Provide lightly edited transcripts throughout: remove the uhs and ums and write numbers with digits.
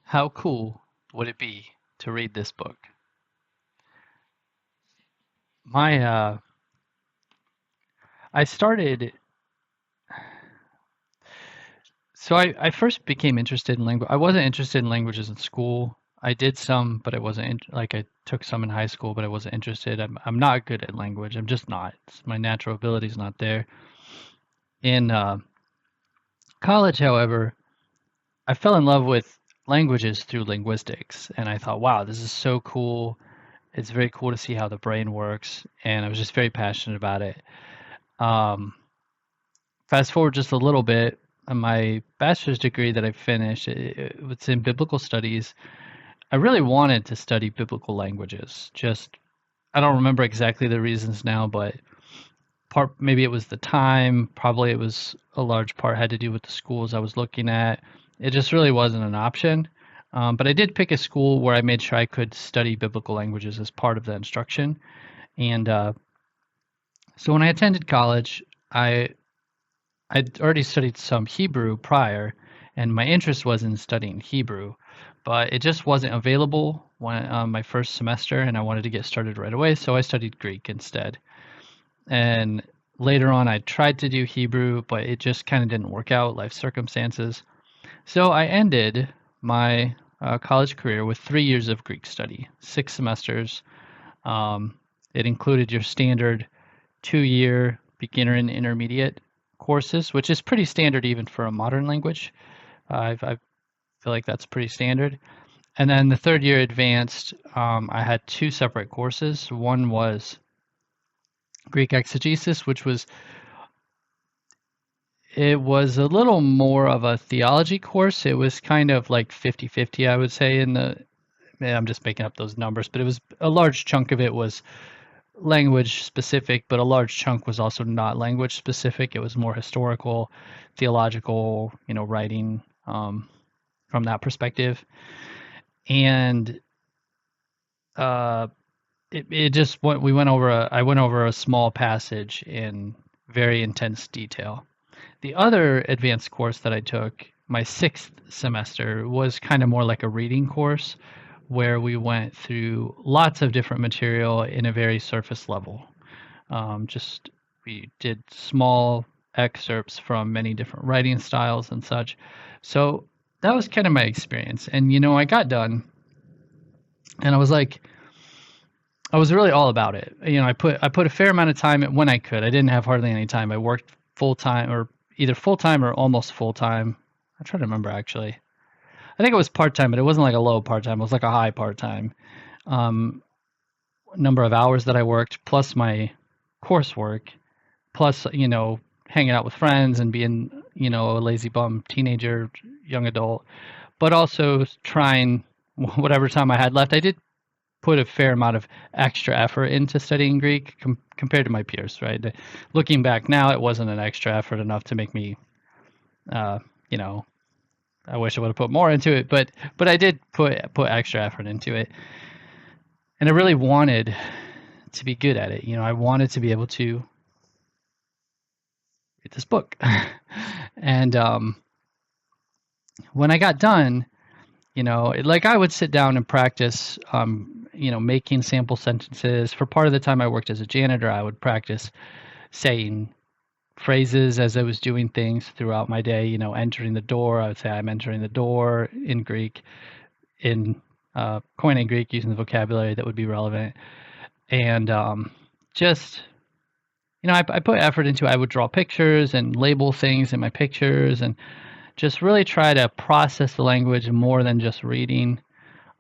How cool would it be to read this book? My I started I first became interested in language. I wasn't interested in languages in school. I did some, but I wasn't like I took some in high school, but I wasn't interested. I'm not good at language. I'm just not. My natural ability is not there. In college, however, I fell in love with languages through linguistics, and I thought, wow, this is so cool. It's very cool to see how the brain works, and I was just very passionate about it. Um, Fast forward just a little bit, my bachelor's degree that I finished, it was in biblical studies. I really wanted to study biblical languages. Just I don't remember exactly the reasons now, but part maybe it was the time, probably it was a large part had to do with the schools I was looking at. It just really wasn't an option. But I did pick a school where I made sure I could study biblical languages as part of the instruction. And so when I attended college, I I'd already studied some Hebrew prior, and my interest was in studying Hebrew, but it just wasn't available when my first semester, and I wanted to get started right away, so I studied Greek instead. And later on, I tried to do Hebrew, but it just kind of didn't work out, life circumstances. So I ended my college career with 3 years of Greek study, 6 semesters. Um, it included your standard 2 year beginner and intermediate courses, which is pretty standard even for a modern language. I feel like that's pretty standard. And then the third year advanced, I had two separate courses. One was Greek exegesis, which was it was a little more of a theology course. It was kind of like 50-50, I would say, in the I'm just making up those numbers, but it was a large chunk of it was language specific, but a large chunk was also not language specific. It was more historical, theological, writing from that perspective. And uh, it just went, we went over I went over a small passage in very intense detail. The other advanced course that I took, my sixth semester, was kind of more like a reading course where we went through lots of different material in a very surface level. Just we did small excerpts from many different writing styles and such. So that was kind of my experience. And I got done and I was really all about it. I put a fair amount of time in when I could. I didn't have hardly any time. I worked full time or either full time or almost full time. I'm trying to remember actually. I think it was part time, but it wasn't like a low part time. It was like a high part time. Um, Number of hours that I worked plus my coursework plus hanging out with friends and being a lazy bum teenager, young adult, but also trying whatever time I had left. I did put a fair amount of extra effort into studying Greek compared to my peers, right? Looking back now, it wasn't an extra effort enough to make me, uh, you know, I wish I would have put more into it, but I did put extra effort into it, and I really wanted to be good at it. I wanted to be able to read this book, and when I got done, like I would sit down and practice, making sample sentences. For part of the time I worked as a janitor, I would practice saying phrases as I was doing things throughout my day. Entering the door, I would say I'm entering the door in Greek, in Koine Greek, using the vocabulary that would be relevant. And just, I put effort into it. I would draw pictures and label things in my pictures and just really try to process the language more than just reading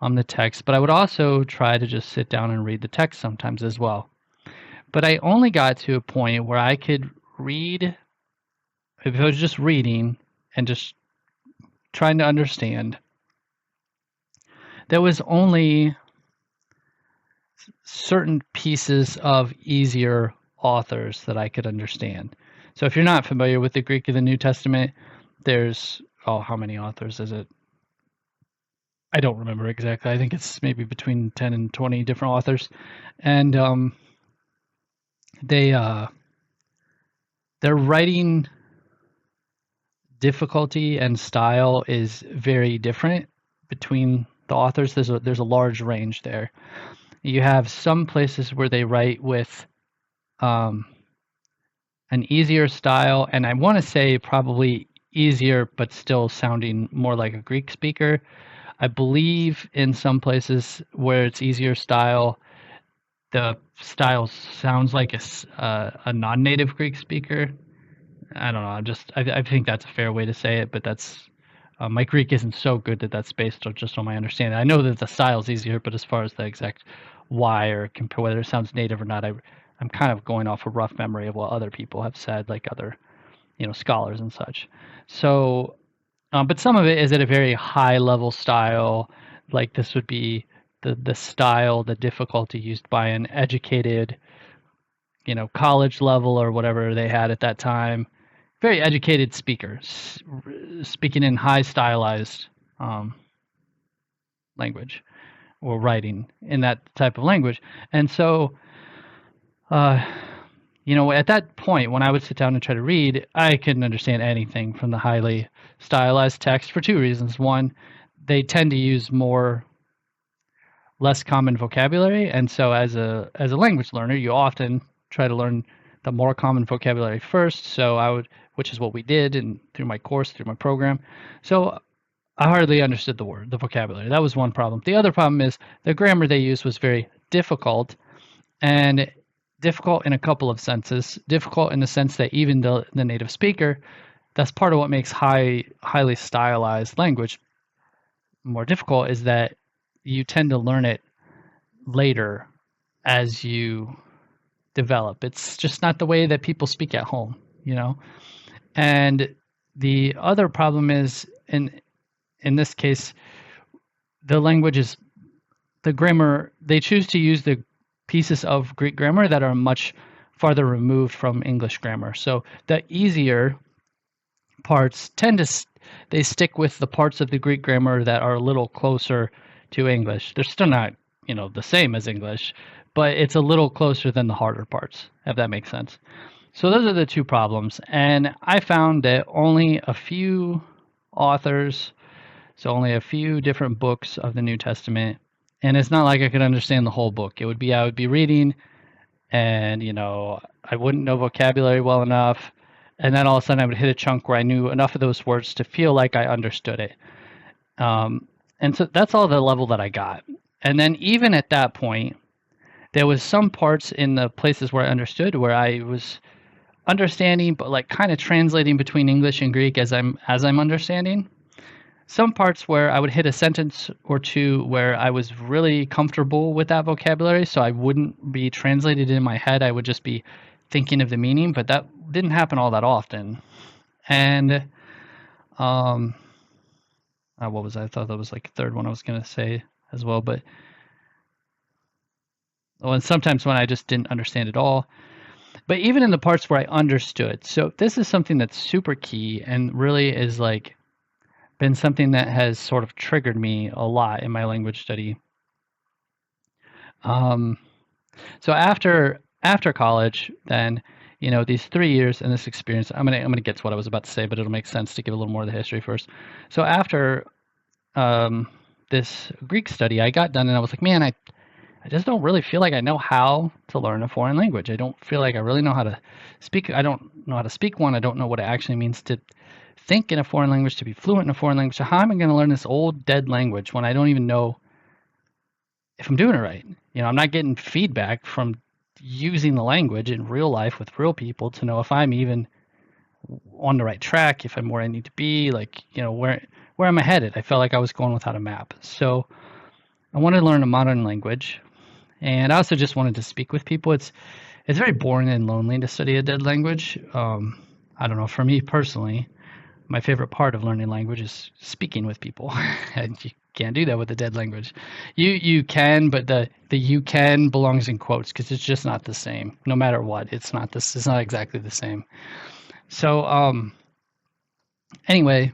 the text. But I would also try to just sit down and read the text sometimes as well. But I only got to a point where I could read, if I was just reading and just trying to understand, there was only certain pieces of easier authors that I could understand. So if you're not familiar with the Greek of the New Testament, there's, oh, how many authors is it? I don't remember exactly. I think it's maybe between 10 and 20 different authors. And they their writing difficulty and style is very different between the authors. There's a large range there. You have some places where they write with um, an easier style, and I want to say probably easier, but still sounding more like a Greek speaker. I believe in some places where it's easier style, the style sounds like a non-native Greek speaker. I don't know. I think that's a fair way to say it, but that's my Greek isn't so good that that's based on just on my understanding. I know that the style's easier, but as far as the exact why or compare whether it sounds native or not, I'm kind of going off a rough memory of what other people have said, like other scholars and such. So, but some of it is at a very high level style, like this would be the style, the difficulty used by an educated, college level or whatever they had at that time, very educated speakers speaking in high stylized um, language or writing in that type of language. And so, uh, at that point, when I would sit down and try to read, I couldn't understand anything from the highly stylized text for two reasons. One, they tend to use less common vocabulary, and so as a language learner, you often try to learn the more common vocabulary first. So which is what we did, and through my course, through my program. So I hardly understood the vocabulary. That was one problem. The other problem is the grammar they used was very difficult, and difficult in a couple of senses. Difficult in the sense that even the native speaker, that's part of what makes highly stylized language more difficult, is that you tend to learn it later as you develop. It's just not the way that people speak at home. And the other problem is in this case, the grammar, they choose to use the pieces of Greek grammar that are much farther removed from English grammar. So the easier parts they stick with the parts of the Greek grammar that are a little closer to English. They're still not, the same as English, but it's a little closer than the harder parts, if that makes sense. So those are the two problems. And I found that only a few authors, so only a few different books of the New Testament, and it's not like I could understand the whole book. I would be reading and, I wouldn't know vocabulary well enough. And then all of a sudden I would hit a chunk where I knew enough of those words to feel like I understood it. And so that's all the level that I got. And then even at that point, there was some parts in the places where I understood where I was understanding, but like kind of translating between English and Greek as I'm understanding. Some parts where I would hit a sentence or two where I was really comfortable with that vocabulary, so I wouldn't be translated in my head. I would just be thinking of the meaning, but that didn't happen all that often. And what was I thought that was like a third one I was going to say as well, but and sometimes when I just didn't understand at all. But even in the parts where I understood, so this is something that's super key and really is like been something that has sort of triggered me a lot in my language study. So after college, then these 3 years and this experience, I'm gonna get to what I was about to say, but it'll make sense to give a little more of the history first. So after this Greek study, I got done and I was like, man, I just don't really feel like I know how to learn a foreign language. I don't feel like I really know how to speak. I don't know how to speak one. I don't know what it actually means to think in a foreign language, to be fluent in a foreign language. So how am I going to learn this old dead language when I don't even know if I'm doing it right? I'm not getting feedback from using the language in real life with real people to know if I'm even on the right track, if I'm where I need to be, like, where am I headed? I felt like I was going without a map. So I wanted to learn a modern language, and I also just wanted to speak with people. It's very boring and lonely to study a dead language. I don't know, for me personally, my favorite part of learning language is speaking with people. And you can't do that with a dead language. You can, but the you can belongs in quotes because it's just not the same. No matter what, it's not exactly the same. So anyway,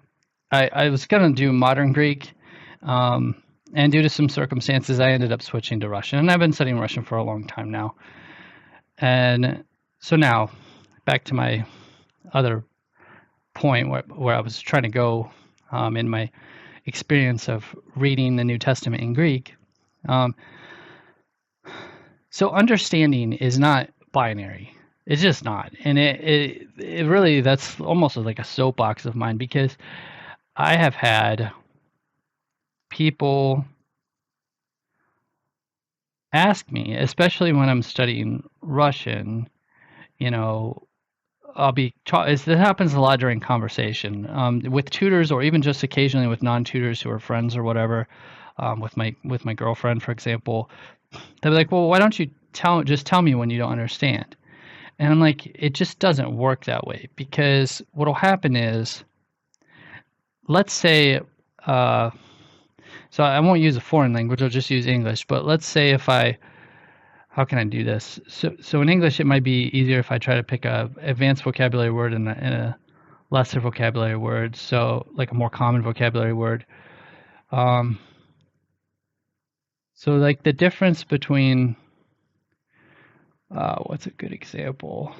I was gonna do modern Greek, and due to some circumstances, I ended up switching to Russian, and I've been studying Russian for a long time now. And so now, back to my other point where I was trying to go in experience of reading the New Testament in Greek. So understanding is not binary. It's just not. And it really, that's almost like a soapbox of mine, because I have had people ask me, especially when I'm studying Russian, you know, this happens a lot during conversation with tutors, or even just occasionally with non-tutors who are friends or whatever. With my girlfriend, for example, they'll be like, "Well, why don't you just tell me when you don't understand?" And I'm like, it just doesn't work that way, because what'll happen is, let's say, so I won't use a foreign language, I'll just use English. But let's say how can I do this? So in English, it might be easier if I try to pick a advanced vocabulary word and a lesser vocabulary word. So like a more common vocabulary word. So like the difference between, what's a good example?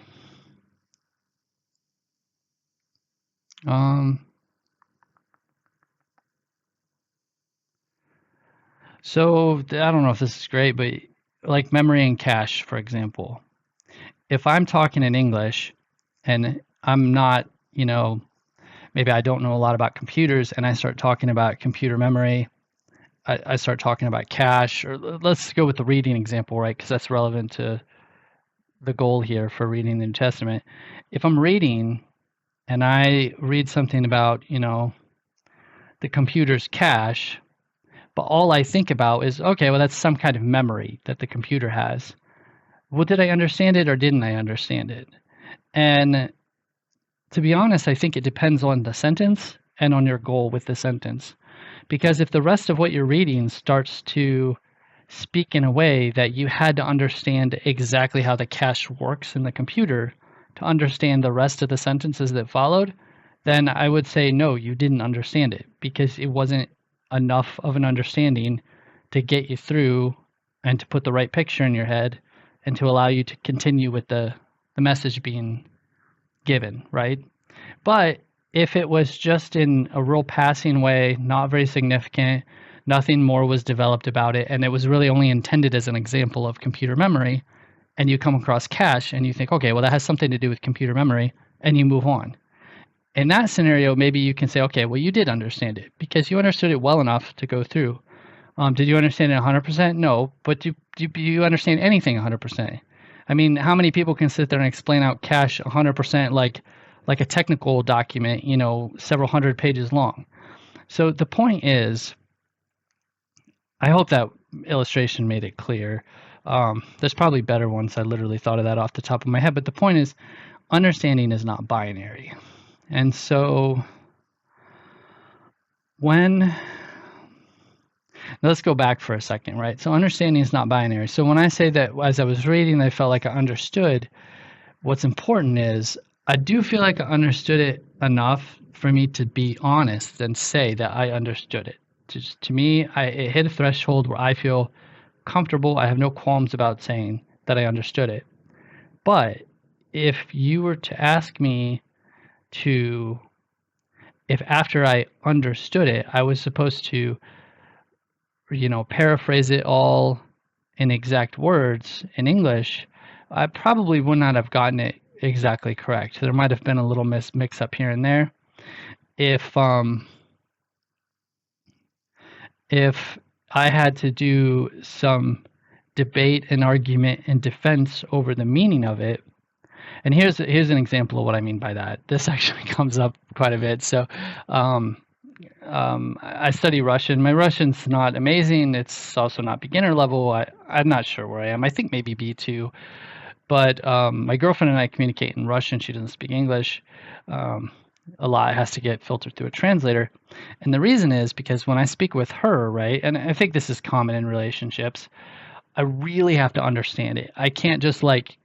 So I don't know if this is great, but like memory and cache, for example. If I'm talking in English and I'm not, maybe I don't know a lot about computers, and I start talking about computer memory, I start talking about cache, or let's go with the reading example, right? Because that's relevant to the goal here for reading the New Testament. If I'm reading and I read something about, the computer's cache, but all I think about is, okay, well, that's some kind of memory that the computer has. Well, did I understand it or didn't I understand it? And to be honest, I think it depends on the sentence and on your goal with the sentence. Because if the rest of what you're reading starts to speak in a way that you had to understand exactly how the cache works in the computer to understand the rest of the sentences that followed, then I would say, no, you didn't understand it, because it wasn't enough of an understanding to get you through and to put the right picture in your head and to allow you to continue with the message being given, right? But if it was just in a real passing way, not very significant, nothing more was developed about it, and it was really only intended as an example of computer memory, and you come across cache and you think, okay, well, that has something to do with computer memory, and you move on. In that scenario, maybe you can say, okay, well, you did understand it because you understood it well enough to go through. Did you understand it 100%? No, but do you understand anything 100%? I mean, how many people can sit there and explain out cache 100% like a technical document, several hundred pages long? So the point is, I hope that illustration made it clear. There's probably better ones. I literally thought of that off the top of my head. But the point is, understanding is not binary. And so let's go back for a second, right? So understanding is not binary. So when I say that as I was reading, I felt like I understood, what's important is I do feel like I understood it enough for me to be honest and say that I understood it. To me, it hit a threshold where I feel comfortable. I have no qualms about saying that I understood it. But if you were to ask me if after I understood it, I was supposed to, paraphrase it all in exact words in English, I probably would not have gotten it exactly correct. There might have been a little mix up here and there. If I had to do some debate and argument and defense over the meaning of it, and here's an example of what I mean by that. This actually comes up quite a bit. So I study Russian. My Russian's not amazing. It's also not beginner level. I'm not sure where I am. I think maybe B2. But my girlfriend and I communicate in Russian. She doesn't speak English. A lot has to get filtered through a translator. And the reason is because when I speak with her, right, and I think this is common in relationships, I really have to understand it. I can't just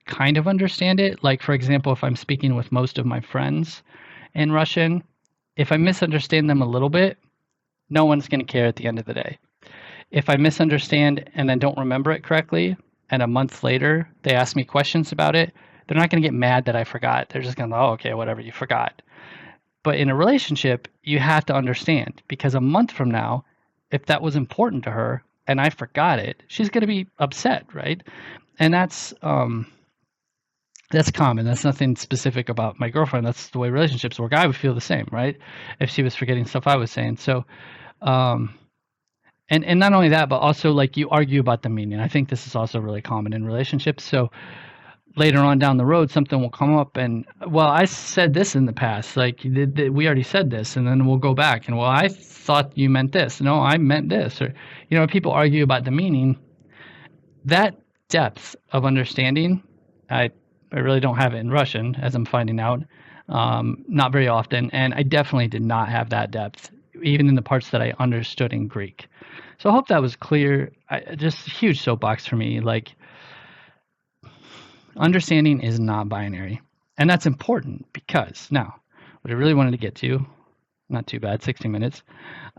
kind of understand it. Like, for example, if I'm speaking with most of my friends in Russian, if I misunderstand them a little bit, no one's going to care at the end of the day. If I misunderstand and then don't remember it correctly, and a month later they ask me questions about it, they're not going to get mad that I forgot. They're just going to, oh, okay, whatever, you forgot. But in a relationship, you have to understand, because a month from now, if that was important to her and I forgot it, she's going to be upset, right? And that's common. That's nothing specific about my girlfriend. That's the way relationships work. I would feel the same, right? If she was forgetting stuff I was saying. So, um, and not only that, but also like you argue about the meaning. I think this is also really common in relationships. So later on down the road, something will come up and, well, I said this in the past. Like we already said this, and then we'll go back and, well, I thought you meant this. No, I meant this. Or, people argue about the meaning. That depth of understanding, I really don't have it in Russian, as I'm finding out, not very often, and I definitely did not have that depth, even in the parts that I understood in Greek. So I hope that was clear. Just a huge soapbox for me. Like, understanding is not binary, and that's important because now, what I really wanted to get to, not too bad, 60 minutes,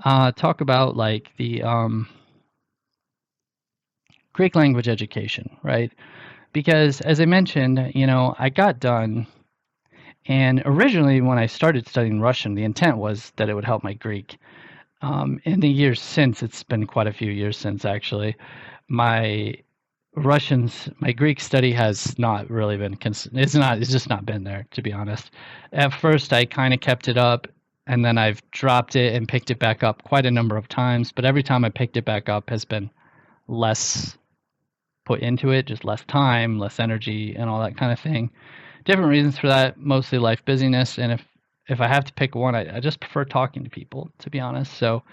talk about like the Greek language education, right? Because as I mentioned, I got done. And originally, when I started studying Russian, the intent was that it would help my Greek. In the years since, it's been quite a few years since actually, my my Greek study has not really been, it's just not been there, to be honest. At first, I kind of kept it up, and then I've dropped it and picked it back up quite a number of times. But every time I picked it back up has been less put into it, just less time, less energy, and all that kind of thing. Different reasons for that, mostly life busyness. And if I have to pick one, I just prefer talking to people, to be honest. So,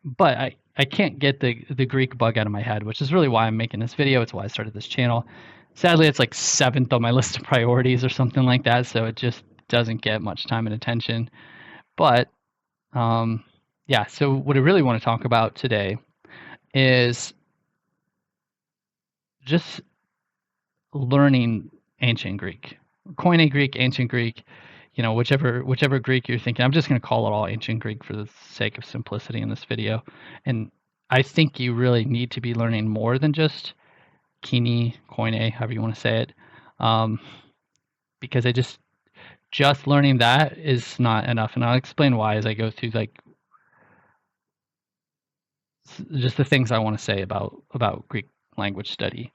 but I can't get the Greek bug out of my head, which is really why I'm making this video. It's why I started this channel. Sadly, it's like 7th on my list of priorities or something like that, so it just doesn't get much time and attention. But yeah, so what I really want to talk about today is just learning ancient Greek, Koine Greek, ancient Greek, whichever Greek you're thinking. I'm just going to call it all ancient Greek for the sake of simplicity in this video. And I think you really need to be learning more than just Kini, Koine, however you want to say it, because just learning that is not enough. And I'll explain why as I go through like just the things I want to say about Greek language study.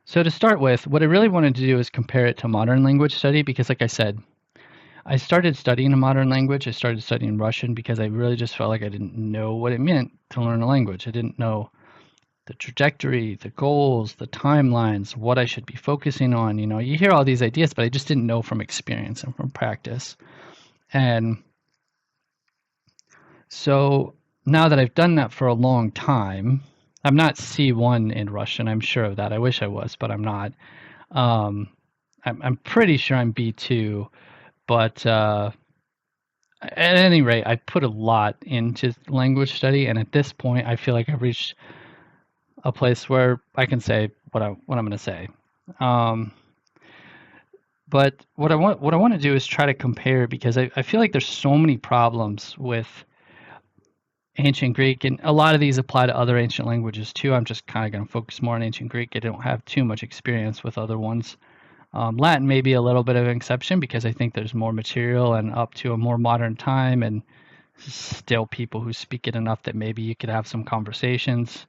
So to start with, what I really wanted to do is compare it to modern language study because, like I said, I started studying a modern language. I started studying Russian because I really just felt like I didn't know what it meant to learn a language. I didn't know the trajectory, the goals, the timelines, what I should be focusing on. You hear all these ideas, but I just didn't know from experience and from practice. And so now that I've done that for a long time, I'm not C1 in Russian. I'm sure of that. I wish I was, but I'm not. I'm pretty sure I'm B2, but at any rate, I put a lot into language study, and at this point, I feel like I've reached a place where I can say what I'm going to say. But what I want to do is try to compare because I feel like there's so many problems with ancient Greek, and a lot of these apply to other ancient languages too. I'm just kind of going to focus more on ancient Greek. I don't have too much experience with other ones. Latin may be a little bit of an exception because I think there's more material and up to a more modern time, and still people who speak it enough that maybe you could have some conversations.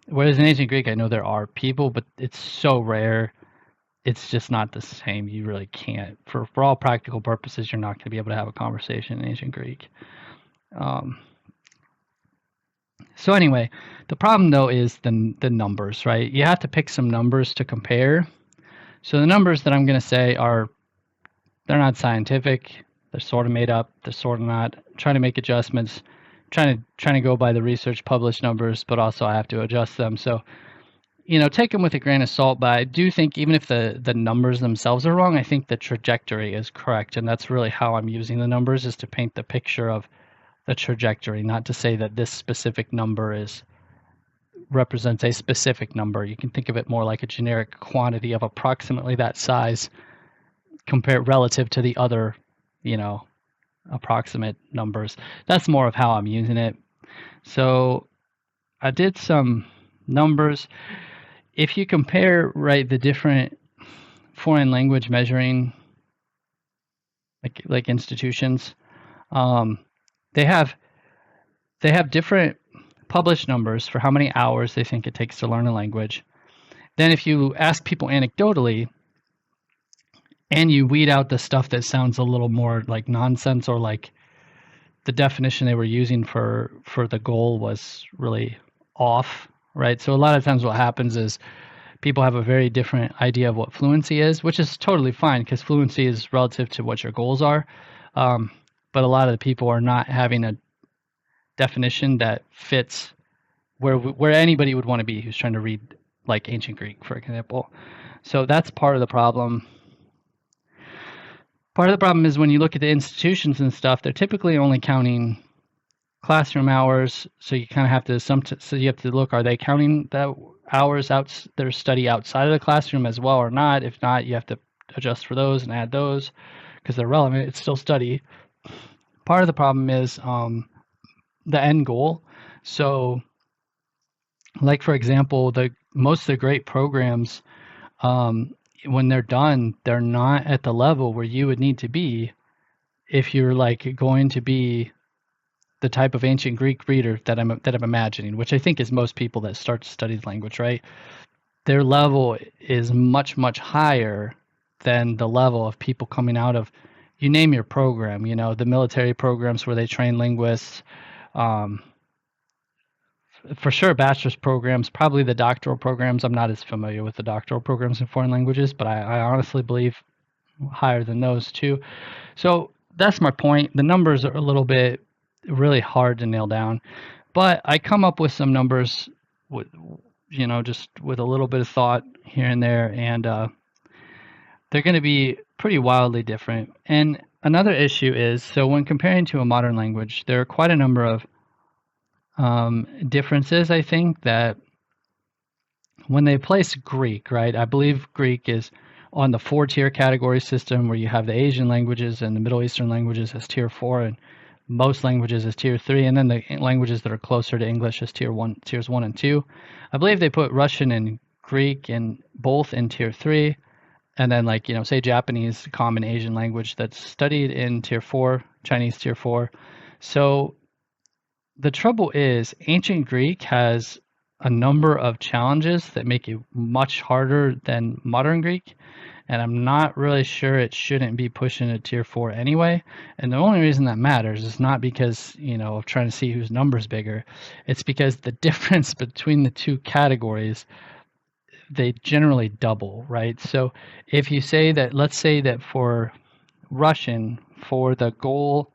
Whereas in ancient Greek, I know there are people, but it's so rare. It's just not the same. You really can't. For all practical purposes, you're not going to be able to have a conversation in ancient Greek. So anyway, the problem though is the numbers, right? You have to pick some numbers to compare. So the numbers that I'm going to say they're not scientific. They're sort of made up. They're sort of not. I'm trying to make adjustments. Trying to go by the research published numbers, but also I have to adjust them. So, take them with a grain of salt. But I do think even if the numbers themselves are wrong, I think the trajectory is correct, and that's really how I'm using the numbers, is to paint the picture of the trajectory, not to say that this specific number represents a specific number. You can think of it more like a generic quantity of approximately that size compared relative to the other, approximate numbers. That's more of how I'm using it. So I did some numbers. if you compare, right, the different foreign language measuring like institutions, um, they have different published numbers for how many hours they think it takes to learn a language. Then if you ask people anecdotally and you weed out the stuff that sounds a little more like nonsense, or like the definition they were using for the goal was really off, right? So a lot of times what happens is people have a very different idea of what fluency is, which is totally fine because fluency is relative to what your goals are. Um, but a lot of the people are not having a definition that fits where anybody would want to be who's trying to read like ancient Greek, for example. So that's part of the problem. Part of the problem is when you look at the institutions and stuff, they're typically only counting classroom hours. So you kind of have to so you have to look, are they counting the hours out their study outside of the classroom as well or not? If not, you have to adjust for those and add those because they're relevant. It's still study. Part of the problem is the end goal. So, like for example, most of the great programs, when they're done, they're not at the level where you would need to be if you're like going to be the type of ancient Greek reader that I'm imagining, which I think is most people that start to study the language, right? Their level is much, much higher than the level of people coming out of, you name your program, the military programs where they train linguists, for sure bachelor's programs, probably the doctoral programs. I'm not as familiar with the doctoral programs in foreign languages, but I honestly believe higher than those too. So that's my point. The numbers are a little bit really hard to nail down, but I come up with some numbers with, just with a little bit of thought here and there, and they're going to be pretty wildly different. And another issue is, so when comparing to a modern language, there are quite a number of differences, I think, that when they place Greek, right? I believe Greek is on the 4-tier category system where you have the Asian languages and the Middle Eastern languages as tier 4, and most languages as tier 3, and then the languages that are closer to English as tiers 1 and 2. I believe they put Russian and Greek in both in tier 3, and then like, say Japanese, common Asian language, that's studied in tier 4, Chinese tier 4. So the trouble is ancient Greek has a number of challenges that make it much harder than modern Greek, and I'm not really sure it shouldn't be pushing a tier 4 anyway. And the only reason that matters is not because, of trying to see whose number's bigger. It's because the difference between the two categories, they generally double, right? So if you say that, let's say that for Russian, for the goal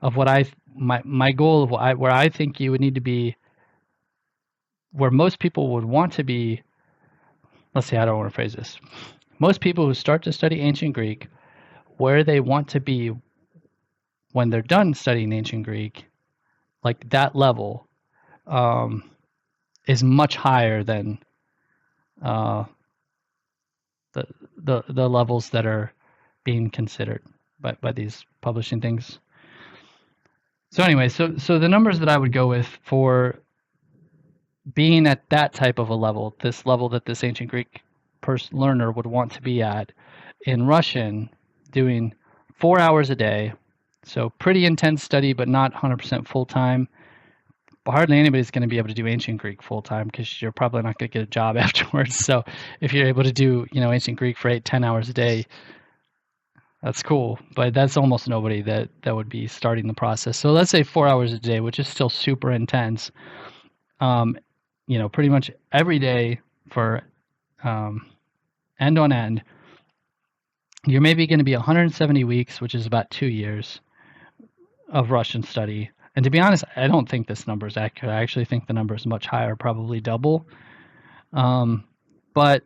of what my goal of where I think you would need to be, where most people would want to be, let's see, I don't want to phrase this. Most people who start to study ancient Greek, where they want to be when they're done studying ancient Greek, like that level, is much higher than uh, the levels that are being considered by these publishing things. So anyway, so the numbers that I would go with for being at that type of a level, this level that this ancient Greek learner would want to be at in Russian, doing 4 hours a day, so pretty intense study, but not 100% full time. But hardly anybody's going to be able to do ancient Greek full time because you're probably not going to get a job afterwards. So if you're able to do, ancient Greek for 8-10 hours a day, that's cool. But that's almost nobody that would be starting the process. So let's say 4 hours a day, which is still super intense. Pretty much every day for end on end, you're maybe going to be 170 weeks, which is about 2 years of Russian study. And to be honest, I don't think this number is accurate. I actually think the number is much higher, probably double. But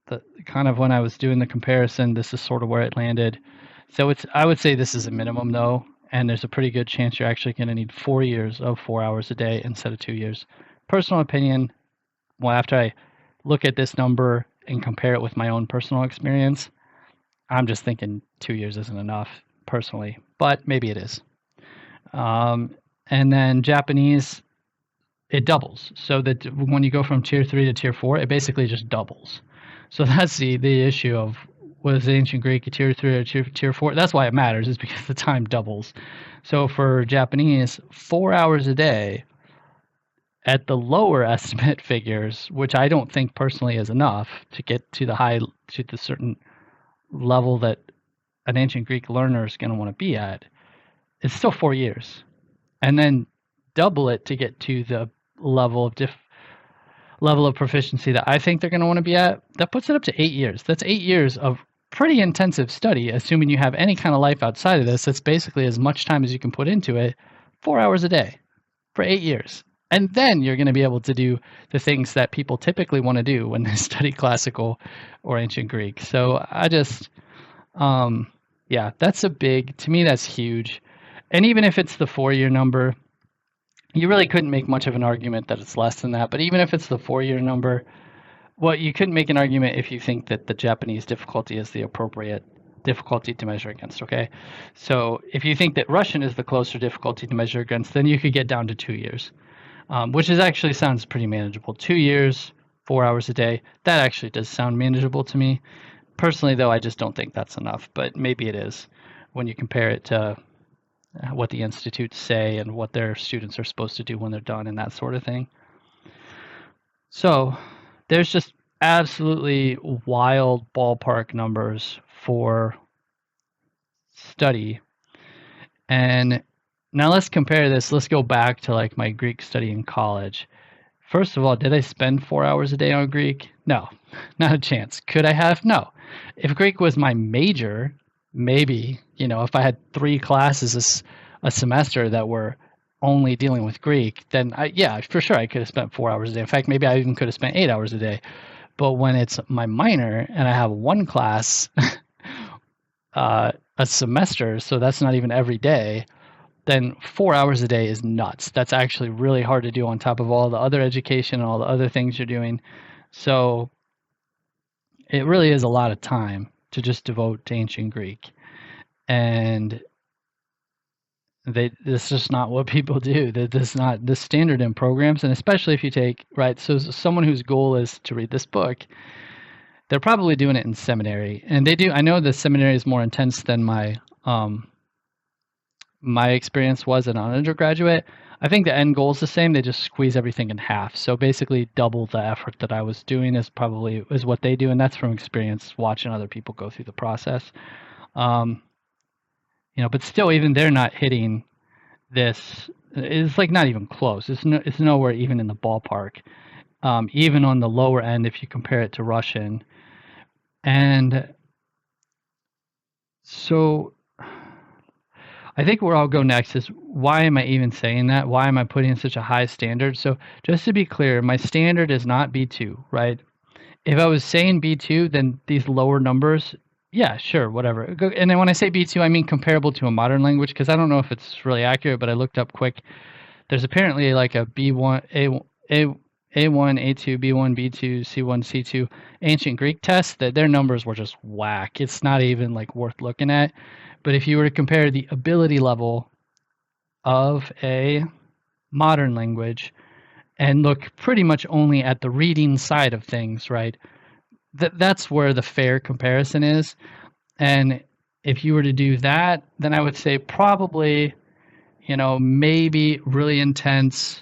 the kind of when I was doing the comparison, this is sort of where it landed. So I would say this is a minimum though, and there's a pretty good chance you're actually going to need 4 years of 4 hours a day instead of 2 years. Personal opinion, well, after I look at this number and compare it with my own personal experience, I'm just thinking 2 years isn't enough personally, but maybe it is. And then Japanese, it doubles. So that when you go from tier 3 to tier 4, it basically just doubles. So that's the issue of was ancient Greek a tier 3 or tier 4. That's why it matters, is because the time doubles. So for Japanese, 4 hours a day at the lower estimate figures, which I don't think personally is enough to get to the certain level that an ancient Greek learner is going to want to be at, it's still 4 years. And then double it to get to the level of proficiency that I think they're going to want to be at. That puts it up to 8 years. That's 8 years of pretty intensive study, assuming you have any kind of life outside of this. That's basically as much time as you can put into it, 4 hours a day for 8 years. And then you're going to be able to do the things that people typically want to do when they study classical or ancient Greek. So I just, yeah, that's to me, that's huge. And even if it's the 4-year number, you really couldn't make much of an argument that it's less than that. But even if it's the 4-year number, well, you couldn't make an argument if you think that the Japanese difficulty is the appropriate difficulty to measure against, okay? So if you think that Russian is the closer difficulty to measure against, then you could get down to 2 years, which actually sounds pretty manageable. 2 years, 4 hours a day, that actually does sound manageable to me. Personally, though, I just don't think that's enough, but maybe it is when you compare it to what the institutes say and what their students are supposed to do when they're done and that sort of thing. So there's just absolutely wild ballpark numbers for study. And now let's compare this. Let's go back to like my Greek study in college. First of all, did I spend 4 hours a day on Greek? No, not a chance. Could I have? No. If Greek was my major, maybe, if I had 3 classes a semester that were only dealing with Greek, then yeah, for sure I could have spent 4 hours a day. In fact, maybe I even could have spent 8 hours a day. But when it's my minor and I have 1 class a semester, so that's not even every day, then 4 hours a day is nuts. That's actually really hard to do on top of all the other education and all the other things you're doing. So it really is a lot of time to just devote to ancient Greek. And this is not what people do. That's not the standard in programs, and especially if you take, right, so someone whose goal is to read this book, they're probably doing it in seminary. And they do, I know the seminary is more intense than my experience was as an undergraduate. I think the end goal is the same. They just squeeze everything in half. So basically double the effort that I was doing is what they do. And that's from experience watching other people go through the process. But still, even they're not hitting this. It's like not even close. It's nowhere even in the ballpark. Even on the lower end, if you compare it to Russian. And so I think where I'll go next is, why am I even saying that? Why am I putting such a high standard? So just to be clear, my standard is not B2, right? If I was saying B2, then these lower numbers, yeah, sure, whatever. And then when I say B2, I mean comparable to a modern language, because I don't know if it's really accurate, but I looked up quick. There's apparently like a B1, A1, A2, B1, B2, C1, C2 ancient Greek test that their numbers were just whack. It's not even like worth looking at. But if you were to compare the ability level of a modern language and look pretty much only at the reading side of things, right? That's where the fair comparison is. And if you were to do that, then I would say probably, maybe really intense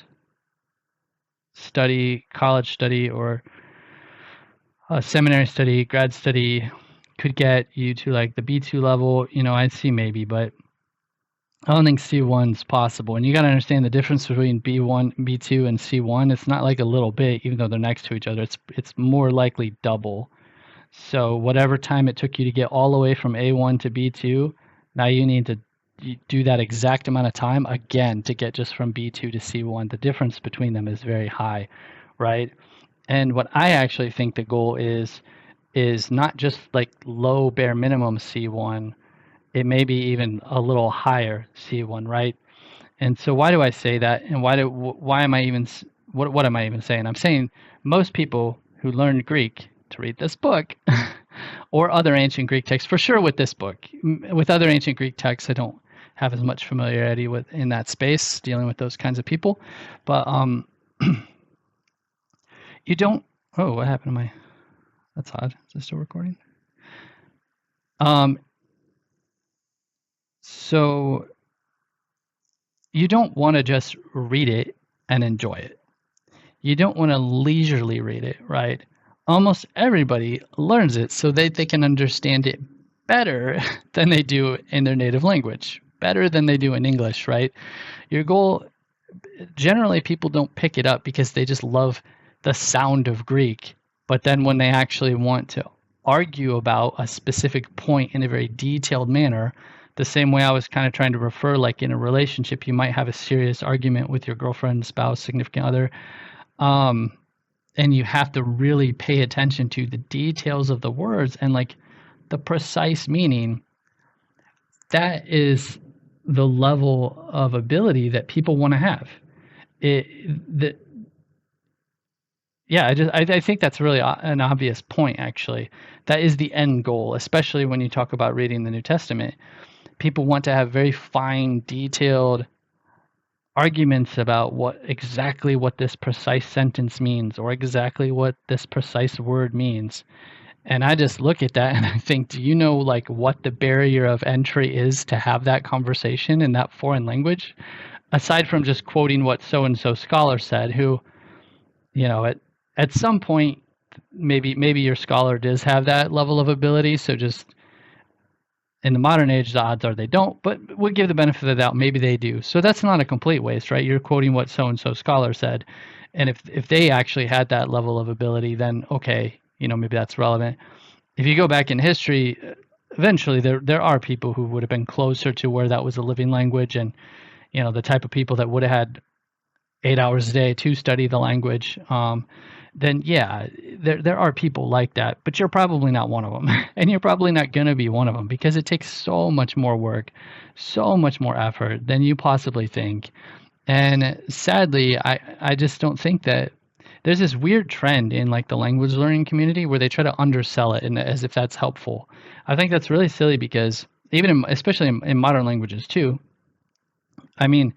study, college study, or seminary study, grad study could get you to like the B2 level. I'd see maybe, but I don't think C1's possible. And you got to understand the difference between B1, B2, and C1. It's not like a little bit, even though they're next to each other. It's more likely double. So whatever time it took you to get all the way from A1 to B2, now you need to do that exact amount of time again to get just from B2 to C1. The difference between them is very high, right? And what I actually think the goal is not just like low bare minimum C1, it may be even a little higher C1, right? And so why do I say that? And why am I even, what am I even saying? I'm saying most people who learn Greek to read this book or other ancient Greek texts, for sure with this book, with other ancient Greek texts, I don't have as much familiarity with in that space dealing with those kinds of people. But You don't. Oh, what happened to my? That's odd. Is it still recording? Um, so you don't want to just read it and enjoy it. You don't want to leisurely read it, right? Almost everybody learns it so they can understand it better than they do in their native language, better than they do in English, right? Your goal, generally, people don't pick it up because they just love the sound of Greek. But then when they actually want to argue about a specific point in a very detailed manner, the same way I was kind of trying to refer, like in a relationship, you might have a serious argument with your girlfriend, spouse, significant other. And you have to really pay attention to the details of the words and like the precise meaning. That is the level of ability that people want to have. Yeah, I think that's really an obvious point, actually. That is the end goal, especially when you talk about reading the New Testament. People want to have very fine, detailed arguments about exactly what this precise sentence means or exactly what this precise word means. And I just look at that and I think, do you know like what the barrier of entry is to have that conversation in that foreign language? Aside from just quoting what so and so scholar said, who, you know, at some point maybe your scholar does have that level of ability. So just in the modern age, the odds are they don't, but we'll give the benefit of the doubt. Maybe they do. So that's not a complete waste, right? You're quoting what so and so scholar said, and if they actually had that level of ability, then okay, you know, maybe that's relevant. If you go back in history, eventually there are people who would have been closer to where that was a living language, and you know, the type of people that would have had 8 hours a day to study the language. Then yeah, there are people like that, but you're probably not one of them, and you're probably not gonna be one of them because it takes so much more work, so much more effort than you possibly think. And sadly, I just don't think that there's this weird trend in like the language learning community where they try to undersell it and as if that's helpful. I think that's really silly because even especially in modern languages too. I mean,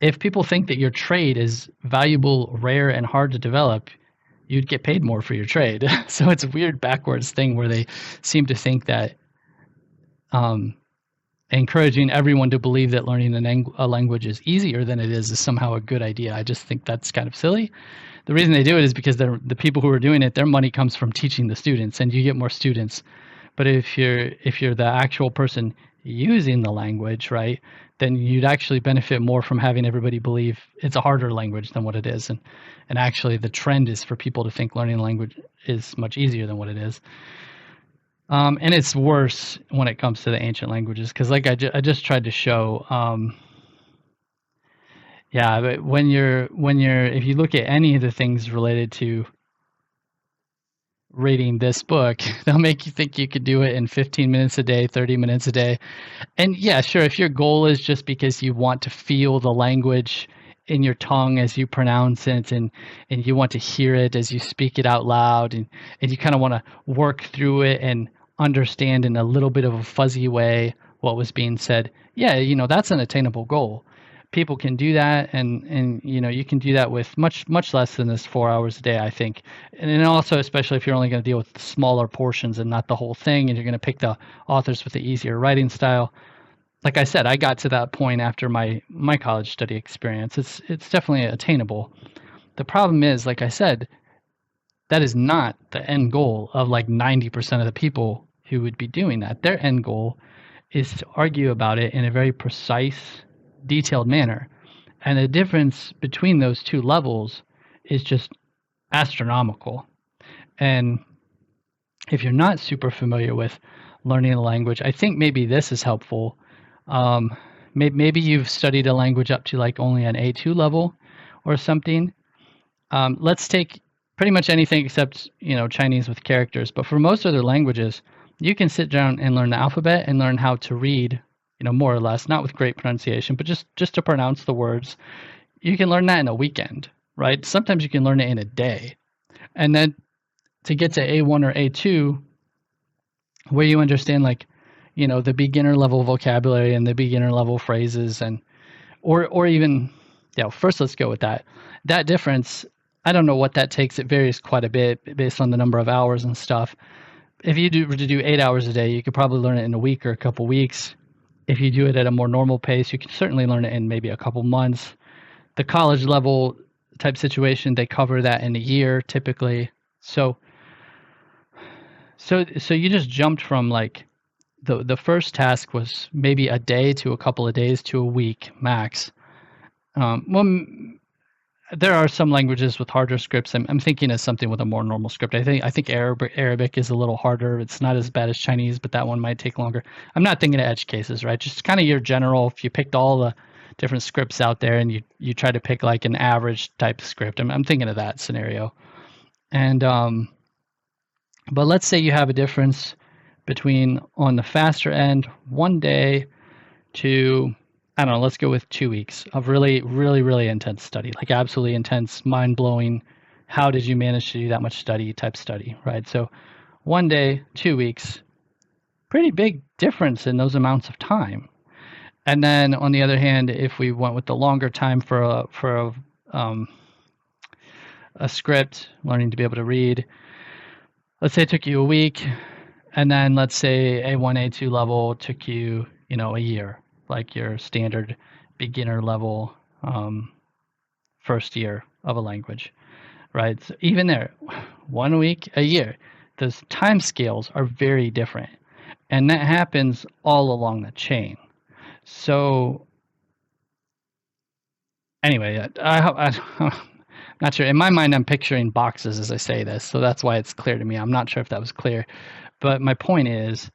if people think that your trade is valuable, rare, and hard to develop, you'd get paid more for your trade. So it's a weird backwards thing where they seem to think that um, encouraging everyone to believe that learning a language is easier than it is somehow a good idea. I just think that's kind of silly. The reason they do it is because the people who are doing it, their money comes from teaching the students, and you get more students. But if you're the actual person using the language, right, then you'd actually benefit more from having everybody believe it's a harder language than what it is. And actually the trend is for people to think learning a language is much easier than what it is. And it's worse when it comes to the ancient languages because like I just tried to show, yeah, but when you're if you look at any of the things related to reading this book, they'll make you think you could do it in 15 minutes a day, 30 minutes a day. And yeah, sure, if your goal is just because you want to feel the language in your tongue as you pronounce it and you want to hear it as you speak it out loud and you kind of want to work through it and understand in a little bit of a fuzzy way what was being said, yeah, you know, that's an attainable goal. People can do that and you know, you can do that with much less than this 4 hours a day, I think. And then also, especially if you're only going to deal with smaller portions and not the whole thing, and you're going to pick the authors with the easier writing style. Like I said, I got to that point after my college study experience. It's definitely attainable. The problem is, like I said, that is not the end goal of like 90% of the people who would be doing that. Their end goal is to argue about it in a very precise, detailed manner. And the difference between those two levels is just astronomical. And if you're not super familiar with learning a language, I think maybe this is helpful. Maybe you've studied a language up to like only an A2 level or something. Let's take pretty much anything except, you know, Chinese with characters. But for most other languages, you can sit down and learn the alphabet and learn how to read, you know, more or less, not with great pronunciation, but just to pronounce the words. You can learn that in a weekend, right? Sometimes you can learn it in a day. And then to get to A1 or A2, where you understand like, you know, the beginner level vocabulary and the beginner level phrases and or even, yeah, first let's go with that. that difference, I don't know what that takes. It varies quite a bit based on the number of hours and stuff. If you were to do 8 hours a day, you could probably learn it in a week or a couple weeks. If you do it at a more normal pace, you can certainly learn it in maybe a couple months. The college level type situation, they cover that in a year typically. So you just jumped from like the first task was maybe a day to a couple of days to a week max. Well, there are some languages with harder scripts. I'm thinking of something with a more normal script. I think Arabic is a little harder. It's not as bad as Chinese, but that one might take longer. I'm not thinking of edge cases, right? Just kind of your general. If you picked all the different scripts out there and you try to pick like an average type script, I'm thinking of that scenario. And but let's say you have a difference between, on the faster end, 1 day to, I don't know, let's go with 2 weeks of really, really, really intense study, like absolutely intense, mind-blowing, how did you manage to do that much study type study, right? So 1 day, 2 weeks, pretty big difference in those amounts of time. And then on the other hand, if we went with the longer time for a script, learning to be able to read, let's say it took you a week, and then let's say A1, A2 level took you, a year, like your standard beginner level first year of a language, right? So even there, 1 week, a year, those time scales are very different. And that happens all along the chain. So anyway, I'm not sure. In my mind, I'm picturing boxes as I say this, so that's why it's clear to me. I'm not sure if that was clear. But my point is,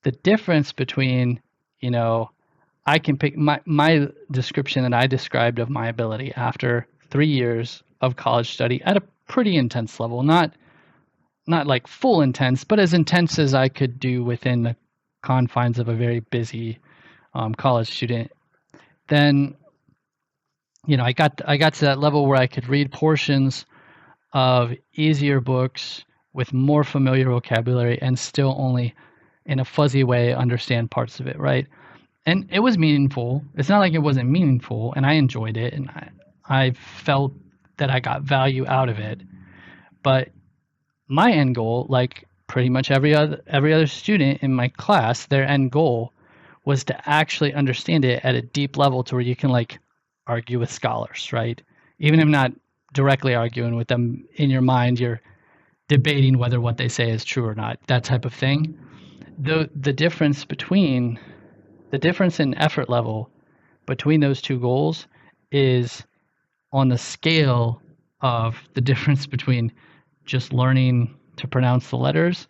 the difference between, I can pick my description that I described of my ability after 3 years of college study at a pretty intense level, not like full intense, but as intense as I could do within the confines of a very busy college student. Then, I got to that level where I could read portions of easier books with more familiar vocabulary and still only in a fuzzy way understand parts of it, right? And it was meaningful. It's not like it wasn't meaningful, and I enjoyed it, and I felt that I got value out of it. But my end goal, like pretty much every other student in my class, their end goal was to actually understand it at a deep level to where you can like argue with scholars, right? Even if not directly arguing with them, in your mind you're debating whether what they say is true or not, that type of thing. The difference in effort level between those two goals is on the scale of the difference between just learning to pronounce the letters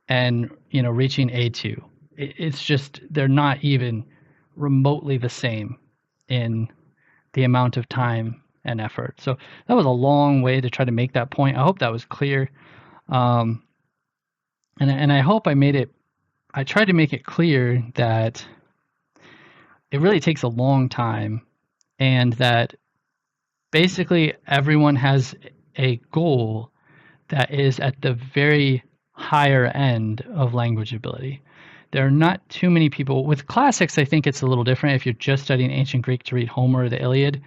and reaching A2. It's just, they're not even remotely the same in the amount of time and effort. So that was a long way to try to make that point. I hope that was clear. And I hope I tried to make it clear that it really takes a long time, and that basically everyone has a goal that is at the very higher end of language ability. There are not too many people with classics. I think it's a little different. If you're just studying ancient Greek to read Homer or the Iliad,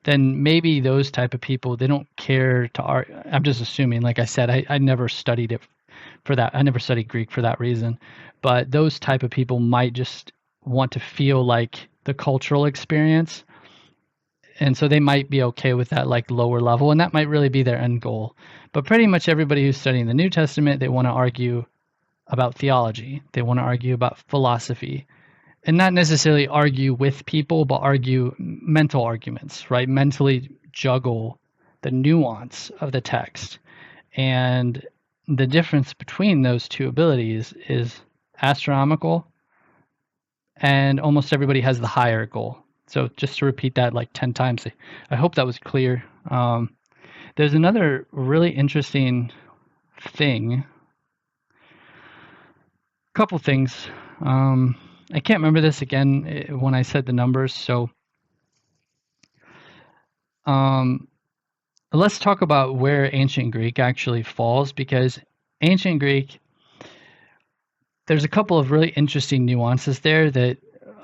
then maybe those type of people, they don't care to art. I'm just assuming, like I said, I never studied it for that. I never studied Greek for that reason. But those type of people might just want to feel like the cultural experience. And so they might be okay with that like lower level, and that might really be their end goal. But pretty much everybody who's studying the New Testament, they want to argue about theology. They want to argue about philosophy. And not necessarily argue with people, but argue mental arguments, right? Mentally juggle the nuance of the text. And the difference between those two abilities is astronomical, and almost everybody has the higher goal. So just to repeat that like 10 times, I hope that was clear. There's another really interesting thing. A couple things. I can't remember this again when I said the numbers. So let's talk about where ancient Greek actually falls, because ancient Greek, there's a couple of really interesting nuances there that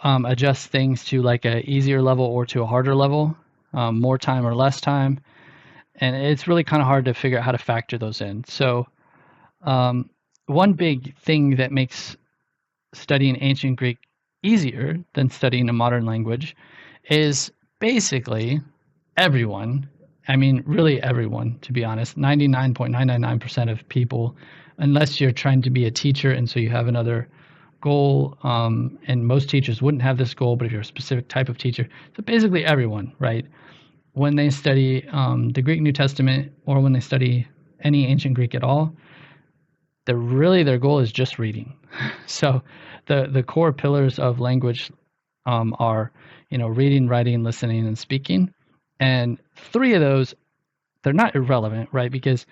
adjust things to like a easier level or to a harder level. more time or less time, and it's really kind of hard to figure out how to factor those in. So one big thing that makes studying ancient Greek easier than studying a modern language is basically everyone. I mean, really everyone, to be honest. 99.999% of people, unless you're trying to be a teacher and so you have another goal, and most teachers wouldn't have this goal, but if you're a specific type of teacher, so basically everyone, right? When they study the Greek New Testament or when they study any ancient Greek at all, their goal is just reading. So the core pillars of language are, reading, writing, listening, and speaking. And three of those, they're not irrelevant, right? Because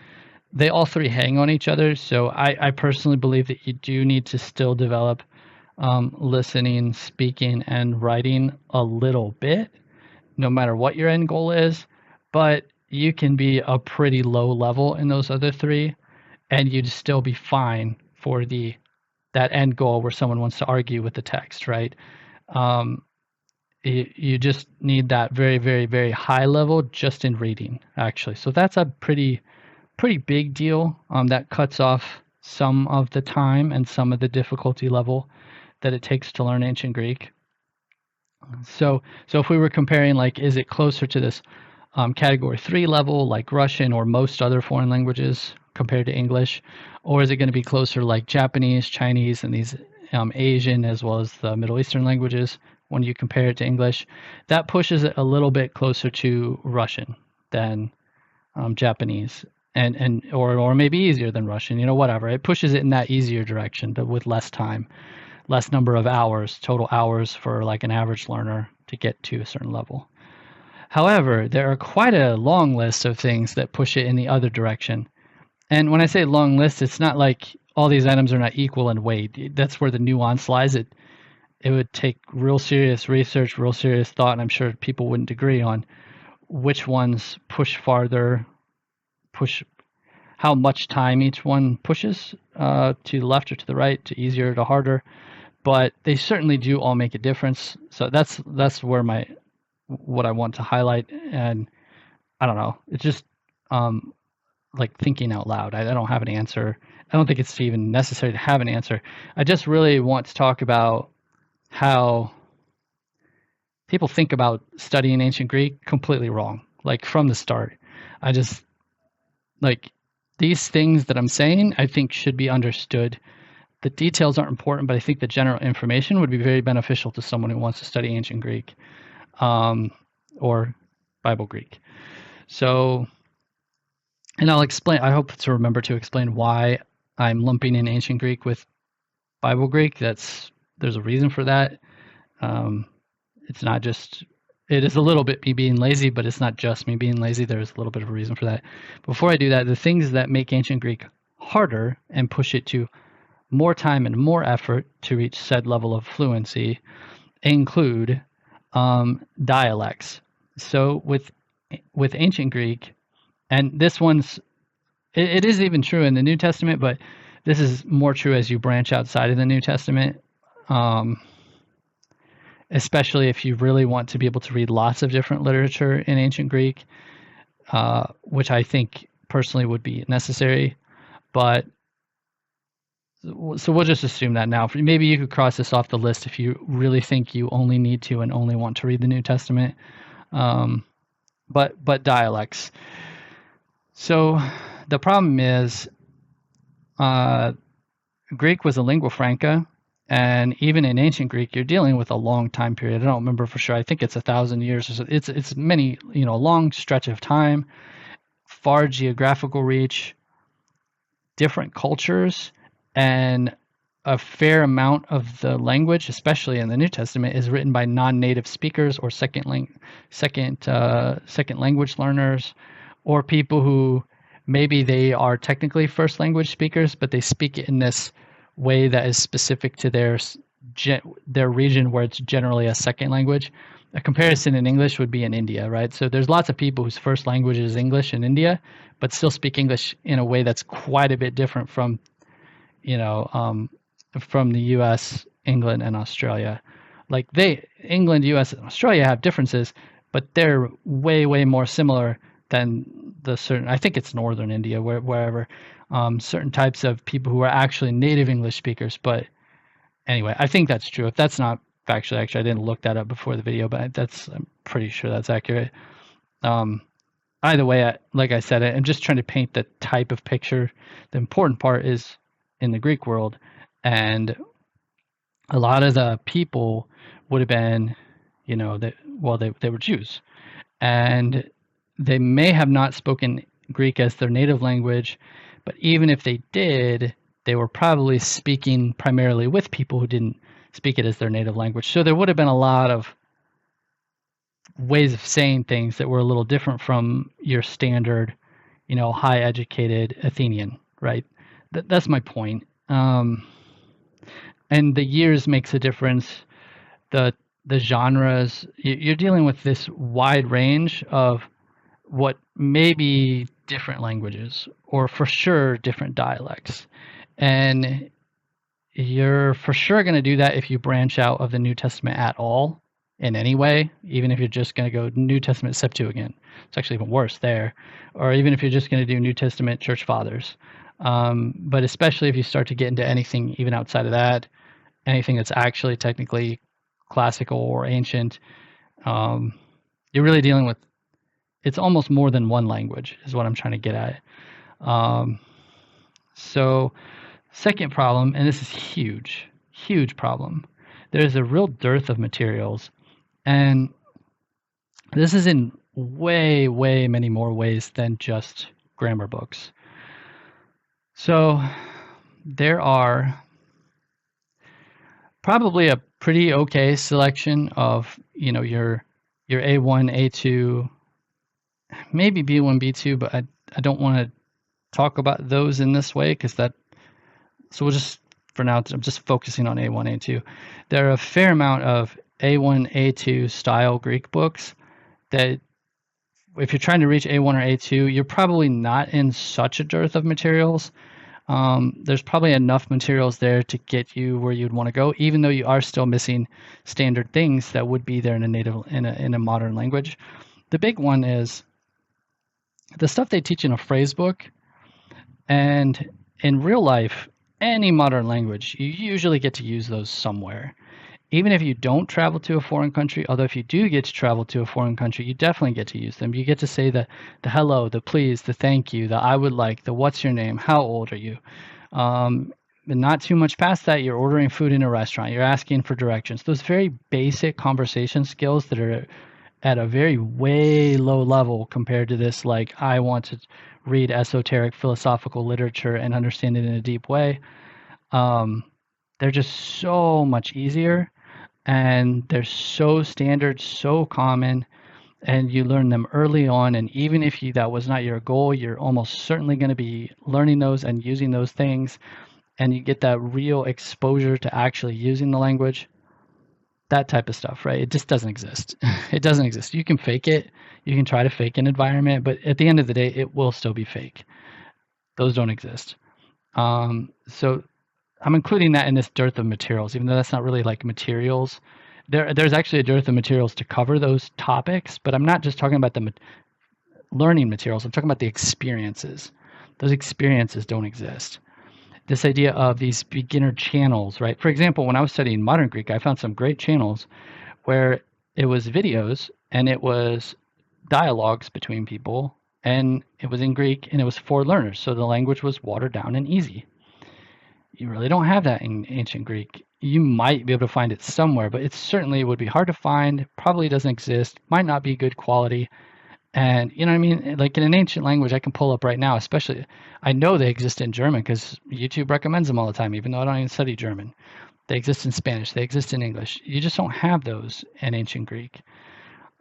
they all three hang on each other. So I personally believe that you do need to still develop listening, speaking, and writing a little bit, no matter what your end goal is. But you can be a pretty low level in those other three, and you'd still be fine for that end goal where someone wants to argue with the text, right? You just need that very, very, very high level just in reading, actually. So that's a pretty big deal. That cuts off some of the time and some of the difficulty level that it takes to learn ancient Greek. So if we were comparing, like, is it closer to this category 3 level, like Russian or most other foreign languages compared to English, or is it going to be closer like Japanese, Chinese, and these Asian as well as the Middle Eastern languages when you compare it to English? That pushes it a little bit closer to Russian than Japanese, or maybe easier than Russian, whatever. It pushes it in that easier direction, but with less time, less number of hours, total hours for like an average learner to get to a certain level. However, there are quite a long list of things that push it in the other direction. And when I say long list, it's not like all these items are not equal in weight. That's where the nuance lies. It would take real serious research, real serious thought, and I'm sure people wouldn't agree on which ones push farther, how much time each one pushes to the left or to the right, to easier to harder. But they certainly do all make a difference. So that's where what I want to highlight. And I don't know, it's just like thinking out loud. I don't have an answer. I don't think it's even necessary to have an answer. I just really want to talk about how people think about studying ancient Greek completely wrong, like from the start. I just, like, these things that I'm saying, I think should be understood. The details aren't important, but I think the general information would be very beneficial to someone who wants to study ancient Greek or Bible Greek. So, and I'll explain, I hope to remember to explain why I'm lumping in ancient Greek with Bible Greek. There's a reason for that. It's not just, it is a little bit me being lazy, but it's not just me being lazy. There's a little bit of a reason for that. Before I do that, the things that make ancient Greek harder and push it to more time and more effort to reach said level of fluency include dialects. So with ancient Greek, and this one's, it is even true in the New Testament, but this is more true as you branch outside of the New Testament, especially if you really want to be able to read lots of different literature in ancient Greek, which I think personally would be necessary. But so we'll just assume that now. Maybe you could cross this off the list if you really think you only need to and only want to read the New Testament. But dialects. So the problem is Greek was a lingua franca, and even in ancient Greek, you're dealing with a long time period. I don't remember for sure. I think it's 1,000 years or so. It's many, long stretch of time, far geographical reach, different cultures, and a fair amount of the language, especially in the New Testament, is written by non-native speakers or second language learners, or people who maybe they are technically first language speakers, but they speak it in this way that is specific to their region where it's generally a second language. A comparison in English would be in India, right? So there's lots of people whose first language is English in India, but still speak English in a way that's quite a bit different from, from the U.S., England, and Australia. Like England, U.S., and Australia have differences, but they're way, way more similar than the certain, I think it's northern India, wherever, certain types of people who are actually native English speakers. But anyway, I think that's true. If that's not factually, actually, I didn't look that up before the video, but I'm pretty sure that's accurate. Um, Either way, like I said, I'm just trying to paint the type of picture. The important part is in the Greek world, and a lot of the people would have been, they were Jews, and they may have not spoken Greek as their native language, but even if they did, they were probably speaking primarily with people who didn't speak it as their native language. So there would have been a lot of ways of saying things that were a little different from your standard, high educated Athenian, right? That's my point. And the years makes a difference. The genres, you're dealing with this wide range of what may be different languages, or for sure different dialects. And you're for sure going to do that if you branch out of the New Testament at all in any way, even if you're just going to go New Testament Septuagint. It's actually even worse there. Or even if you're just going to do New Testament Church Fathers. But especially if you start to get into anything even outside of that, anything that's actually technically classical or ancient, you're really dealing with, it's almost more than one language is what I'm trying to get at. So second problem, and this is huge problem, there's a real dearth of materials, and this is in way, way many more ways than just grammar books. So there are probably a pretty okay selection of, your A1, A2, maybe B1, B2, but I don't want to talk about those in this way because so we'll just, for now, I'm just focusing on A1, A2. There are a fair amount of A1, A2 style Greek books that if you're trying to reach A1 or A2, you're probably not in such a dearth of materials. There's probably enough materials there to get you where you'd want to go, even though you are still missing standard things that would be there in a modern language. The big one is the stuff they teach in a phrase book, and in real life, any modern language, you usually get to use those somewhere. Even if you don't travel to a foreign country, although if you do get to travel to a foreign country, you definitely get to use them. You get to say the hello, the please, the thank you, the I would like, the what's your name, how old are you? And not too much past that, you're ordering food in a restaurant, you're asking for directions. Those very basic conversation skills that are at a very way low level compared to this, like, I want to read esoteric philosophical literature and understand it in a deep way. They're just so much easier, and they're so standard, so common, and you learn them early on. And even if that was not your goal, you're almost certainly going to be learning those and using those things, and you get that real exposure to actually using the language. That type of stuff, right? It just doesn't exist. It doesn't exist. You can fake it. You can try to fake an environment, but at the end of the day, it will still be fake. Those don't exist. So I'm including that in this dearth of materials, even though that's not really like materials. There's actually a dearth of materials to cover those topics, but I'm not just talking about the learning materials. I'm talking about the experiences. Those experiences don't exist. This idea of these beginner channels, right? For example, when I was studying modern Greek, I found some great channels where it was videos and it was dialogues between people, and it was in Greek and it was for learners. So the language was watered down and easy. You really don't have that in ancient Greek. You might be able to find it somewhere, but it certainly would be hard to find, probably doesn't exist, might not be good quality. And you know what I mean? Like in an ancient language, I can pull up right now, especially, I know they exist in German because YouTube recommends them all the time, even though I don't even study German. They exist in Spanish, they exist in English. You just don't have those in ancient Greek.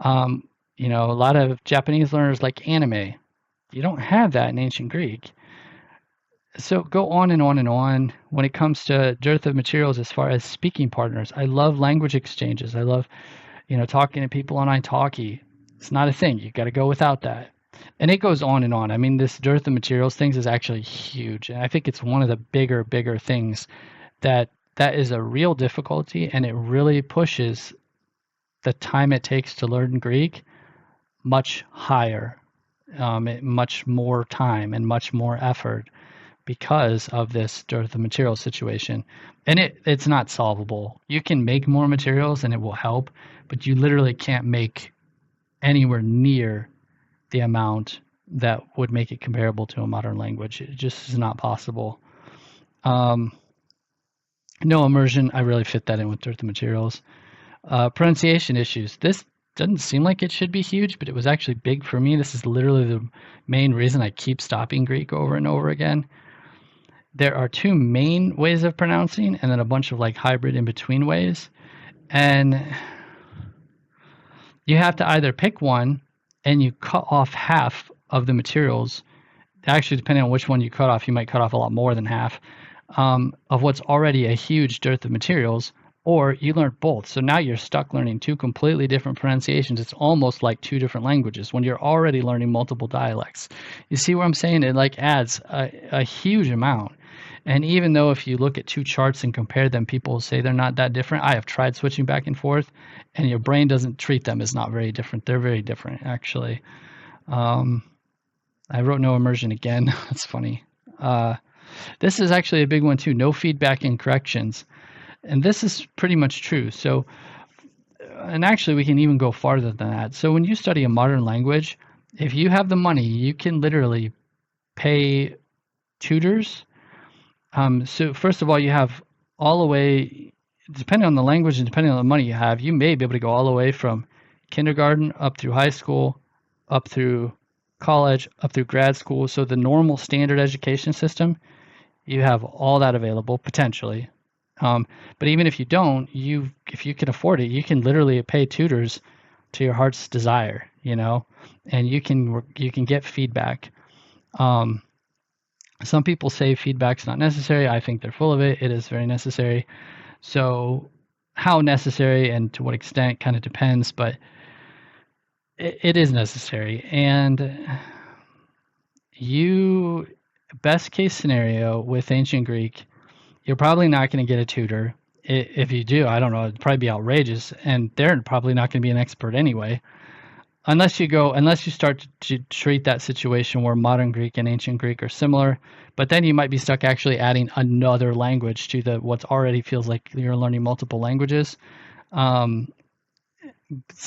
A lot of Japanese learners like anime. You don't have that in ancient Greek. So go on and on and on. When it comes to dearth of materials as far as speaking partners, I love language exchanges. I love, talking to people on italki. It's not a thing. You got to go without that. And it goes on and on. I mean, this dearth of materials things is actually huge. And I think it's one of the bigger things that is a real difficulty, and it really pushes the time it takes to learn Greek much higher, much more time and much more effort because of this dearth of materials situation. And it's not solvable. You can make more materials and it will help, but you literally can't make anywhere near the amount that would make it comparable to a modern language. It just is not possible. No immersion, I really fit that in with dearth of materials. Pronunciation issues. This doesn't seem like it should be huge, but it was actually big for me. This is literally the main reason I keep stopping Greek over and over again. There are two main ways of pronouncing and then a bunch of like hybrid in between ways. And you have to either pick one and you cut off half of the materials. Actually, depending on which one you cut off, you might cut off a lot more than half of what's already a huge dearth of materials, or you learn both. So now you're stuck learning two completely different pronunciations. It's almost like two different languages when you're already learning multiple dialects. You see what I'm saying? It like adds a huge amount. And even though if you look at two charts and compare them, people say they're not that different. I have tried switching back and forth, and your brain doesn't treat them as not very different. They're very different, actually. I wrote no immersion again. That's funny. This is actually a big one too. No feedback and corrections. And this is pretty much true. So, and actually we can even go farther than that. So when you study a modern language, if you have the money, you can literally pay tutors. So first of all, you have all the way, depending on the language and depending on the money you have, you may be able to go all the way from kindergarten up through high school, up through college, up through grad school. So the normal standard education system, you have all that available potentially. But even if you don't, if you can afford it, you can literally pay tutors to your heart's desire, and you can get feedback. Some people say feedback's not necessary. I think they're full of it. It is very necessary. So how necessary and to what extent kind of depends, but it is necessary. And best case scenario with ancient Greek, you're probably not going to get a tutor. If you do, I don't know, it'd probably be outrageous. And they're probably not going to be an expert anyway. Unless you start to treat that situation where modern Greek and ancient Greek are similar, but then you might be stuck actually adding another language to what's already feels like you're learning multiple languages. So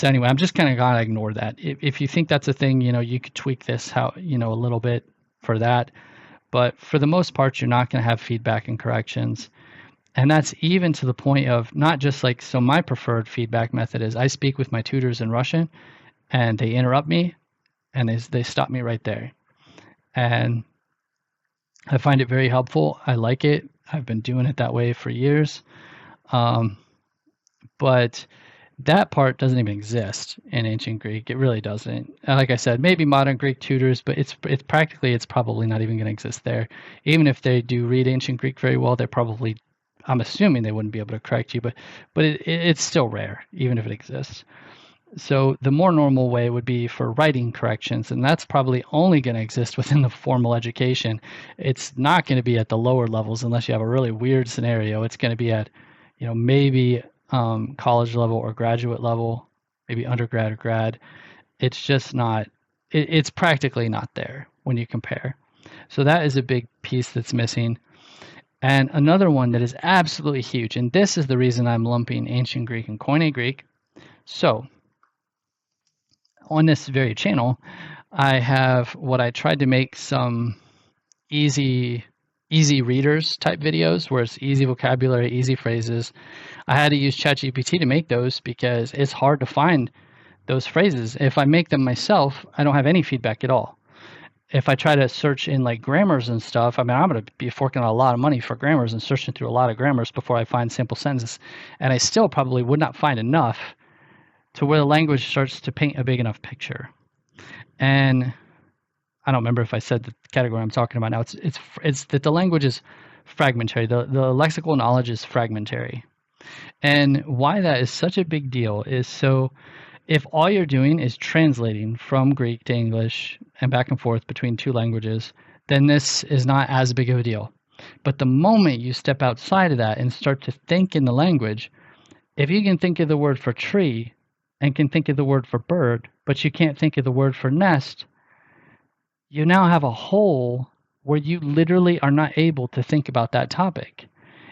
anyway, I'm just kind of gonna ignore that. If you think that's a thing, you could tweak this a little bit for that. But for the most part, you're not going to have feedback and corrections. And that's even to the point of not just so my preferred feedback method is I speak with my tutors in Russian, and they interrupt me and they stop me right there. And I find it very helpful. I like it. I've been doing it that way for years. But that part doesn't even exist in ancient Greek. It really doesn't. And like I said, maybe modern Greek tutors, but it's probably not even going to exist there. Even if they do read ancient Greek very well, I'm assuming they wouldn't be able to correct you, but it's still rare, even if it exists. So the more normal way would be for writing corrections, and that's probably only going to exist within the formal education. It's not going to be at the lower levels unless you have a really weird scenario. It's going to be at, maybe college level or graduate level, maybe undergrad or grad. It's just not, it's practically not there when you compare. So that is a big piece that's missing. And another one that is absolutely huge, and this is the reason I'm lumping ancient Greek and Koine Greek. So on this very channel, I have what I tried to make some easy readers type videos where it's easy vocabulary, easy phrases. I had to use ChatGPT to make those because it's hard to find those phrases. If I make them myself, I don't have any feedback at all. If I try to search in grammars and stuff, I'm going to be forking out a lot of money for grammars and searching through a lot of grammars before I find simple sentences. And I still probably would not find enough to where the language starts to paint a big enough picture. And I don't remember if I said the category I'm talking about now. It's that the language is fragmentary. The lexical knowledge is fragmentary. And why that is such a big deal is so if all you're doing is translating from Greek to English and back and forth between two languages, then this is not as big of a deal. But the moment you step outside of that and start to think in the language, if you can think of the word for tree and can think of the word for bird, but you can't think of the word for nest, you now have a hole where you literally are not able to think about that topic.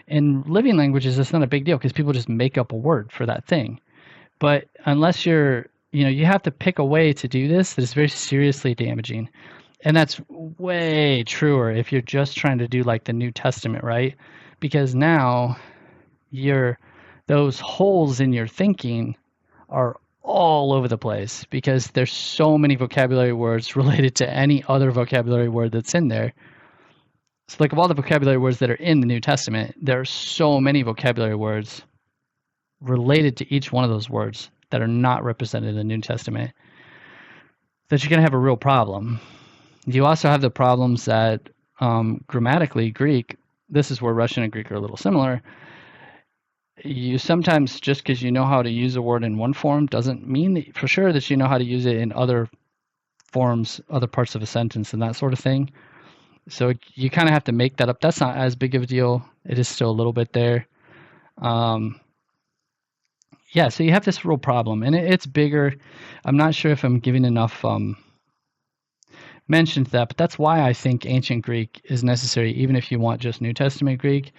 In living languages, it's not a big deal because people just make up a word for that thing. But unless you have to pick a way to do this that is very seriously damaging. And that's way truer if you're just trying to do like the New Testament, right? Because now those holes in your thinking are all over the place because there's so many vocabulary words related to any other vocabulary word that's in there. So like of all the vocabulary words that are in the New Testament, there are so many vocabulary words related to each one of those words that are not represented in the New Testament that you're going to have a real problem. You also have the problems that grammatically Greek, this is where Russian and Greek are a little similar. You sometimes, just because you know how to use a word in one form doesn't mean for sure that you know how to use it in other forms, other parts of a sentence and that sort of thing. So you kind of have to make that up. That's not as big of a deal. It is still a little bit there. Yeah, so you have this real problem, and it's bigger. I'm not sure if I'm giving enough mention to that, but that's why I think ancient Greek is necessary, even if you want just New Testament Greek.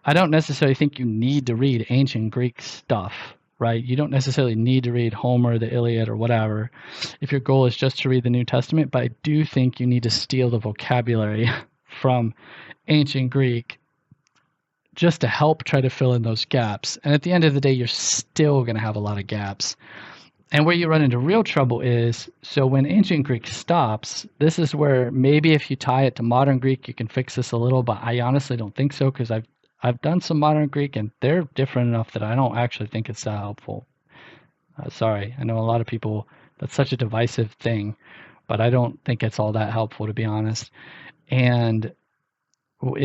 I don't necessarily think you need to read ancient Greek stuff, right? You don't necessarily need to read Homer, the Iliad, or whatever if your goal is just to read the New Testament, but I do think you need to steal the vocabulary from ancient Greek just to help try to fill in those gaps. And at the end of the day, you're still going to have a lot of gaps. And where you run into real trouble is, so when ancient Greek stops, this is where maybe if you tie it to modern Greek, you can fix this a little, but I honestly don't think so because I've done some modern Greek and they're different enough that I don't actually think it's that helpful. Sorry, I know a lot of people, that's such a divisive thing, but I don't think it's all that helpful, to be honest. And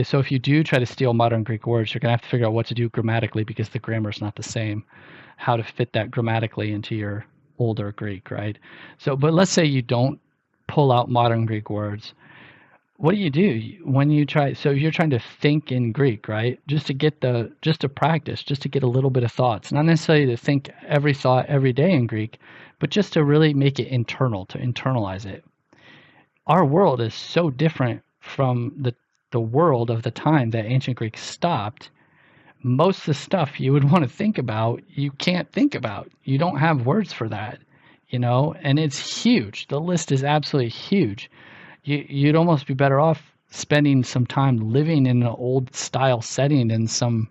so if you do try to steal modern Greek words, you're going to have to figure out what to do grammatically because the grammar is not the same, how to fit that grammatically into your older Greek, right? So, but let's say you don't pull out modern Greek words. What do when you try? So you're trying to think in Greek, right? Just to practice, just to get a little bit of thoughts, not necessarily to think every thought every day in Greek, but just to really make it internal, to internalize it. Our world is so different from the world of the time that ancient Greek stopped. Most of the stuff you would want to think about, you can't think about. You don't have words for that, and it's huge. The list is absolutely huge. You'd almost be better off spending some time living in an old style setting in some,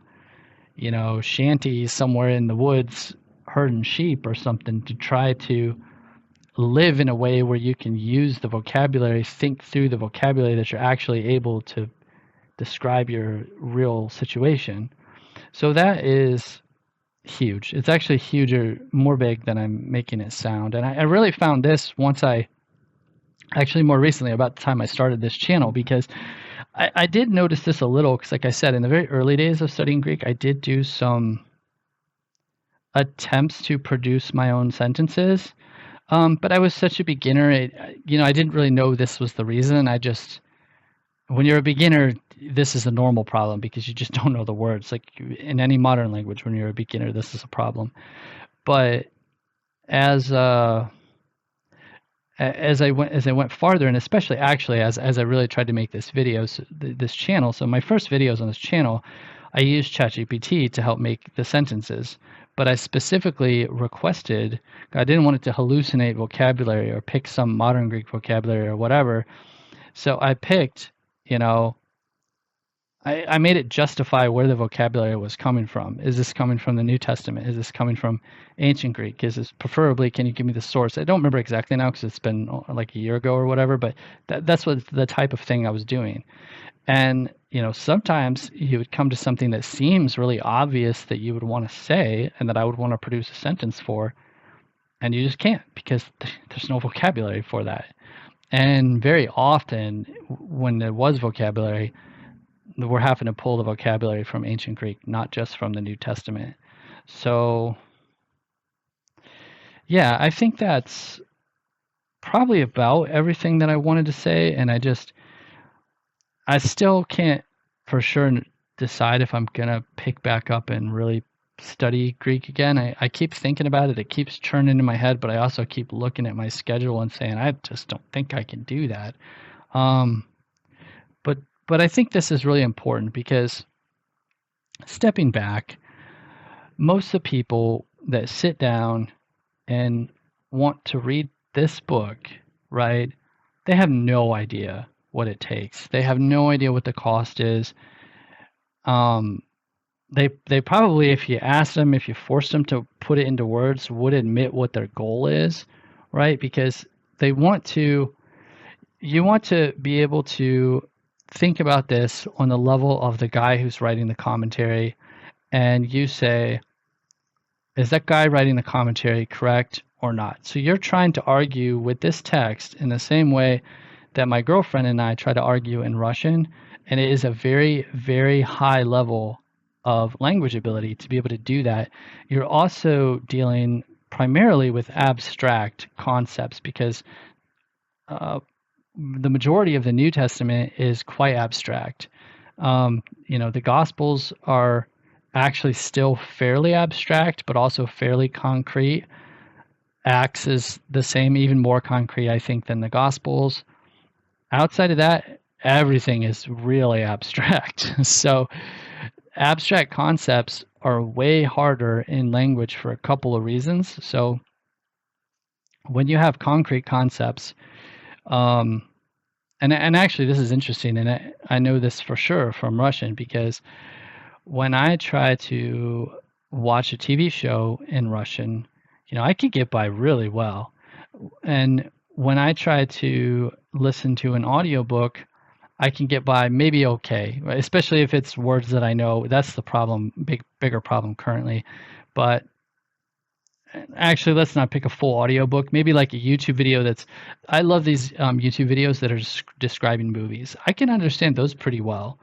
shanty somewhere in the woods, herding sheep or something to try to live in a way where you can use the vocabulary, think through the vocabulary that you're actually able to describe your real situation. So that is huge. It's actually huger, more big than I'm making it sound. And I really found this more recently, about the time I started this channel, because I did notice this a little, because like I said, in the very early days of studying Greek, I did do some attempts to produce my own sentences. But I was such a beginner, I didn't really know this was the reason. When you're a beginner, this is a normal problem because you just don't know the words. Like in any modern language, when you're a beginner, this is a problem. But as I went farther, and especially actually as I really tried to make this channel. So my first videos on this channel, I used ChatGPT to help make the sentences. But I specifically requested, I didn't want it to hallucinate vocabulary or pick some modern Greek vocabulary or whatever. So I picked, I made it justify where the vocabulary was coming from. Is this coming from the New Testament? Is this coming from ancient Greek? Is this preferably, can you give me the source? I don't remember exactly now because it's been like a year ago or whatever, but that's what the type of thing I was doing. And, sometimes you would come to something that seems really obvious that you would want to say and that I would want to produce a sentence for, and you just can't because there's no vocabulary for that. And very often when there was vocabulary, we're having to pull the vocabulary from ancient Greek, not just from the New Testament. So, yeah, I think that's probably about everything that I wanted to say, and I still can't for sure decide if I'm going to pick back up and really study Greek again. I keep thinking about it. It keeps churning in my head, but I also keep looking at my schedule and saying, I just don't think I can do that. Um, but but I think this is really important because stepping back, most of the people that sit down and want to read this book, right? They have no idea what it takes. They have no idea what the cost is. Um, they probably, if you ask them, if you force them to put it into words, would admit what their goal is, right? Because they want to, you want to be able to think about this on the level of the guy who's writing the commentary, and you say, is that guy writing the commentary correct or not? So you're trying to argue with this text in the same way that my girlfriend and I try to argue in Russian, and it is a very, very high level of language ability to be able to do that. You're also dealing primarily with abstract concepts because the majority of the New Testament is quite abstract. The Gospels are actually still fairly abstract, but also fairly concrete. Acts is the same, even more concrete, I think, than the Gospels. Outside of that, everything is really abstract. So abstract concepts are way harder in language for a couple of reasons. So when you have concrete concepts, and actually this is interesting, and I know this for sure from Russian because when I try to watch a TV show in Russian, I could get by really well. And when I try to listen to an audiobook, I can get by maybe okay, right? Especially if it's words that I know. That's the problem, bigger problem currently. But actually, let's not pick a full audiobook. Maybe like a YouTube video I love these YouTube videos that are describing movies. I can understand those pretty well.